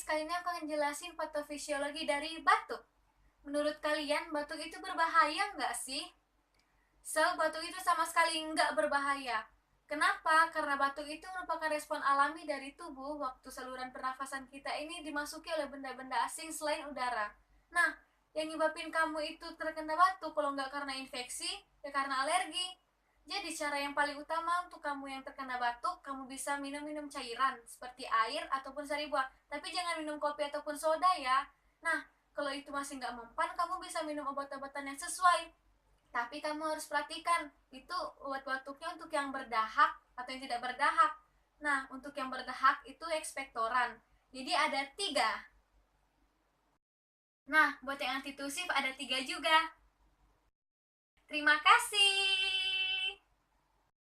guys, kali ini aku akan jelasin patofisiologi dari batuk. Menurut kalian, batuk itu berbahaya nggak sih? Batuk itu sama sekali nggak berbahaya. Kenapa? Karena batuk itu merupakan respon alami dari tubuh waktu saluran pernafasan kita ini dimasuki oleh benda-benda asing selain udara. Nah, yang nyebabin kamu itu terkena batuk kalau nggak karena infeksi, ya karena alergi. Jadi cara yang paling utama untuk kamu yang terkena batuk, kamu bisa minum-minum cairan seperti air ataupun sari buah. Tapi jangan minum kopi ataupun soda ya. Nah, kalau itu masih nggak mempan, kamu bisa minum obat-obatan yang sesuai. Tapi kamu harus perhatikan, itu obat batuknya untuk yang berdahak atau yang tidak berdahak. Nah, untuk yang berdahak itu ekspektoran. Jadi ada 3. Nah, buat yang antitusif ada 3 juga. Terima kasih.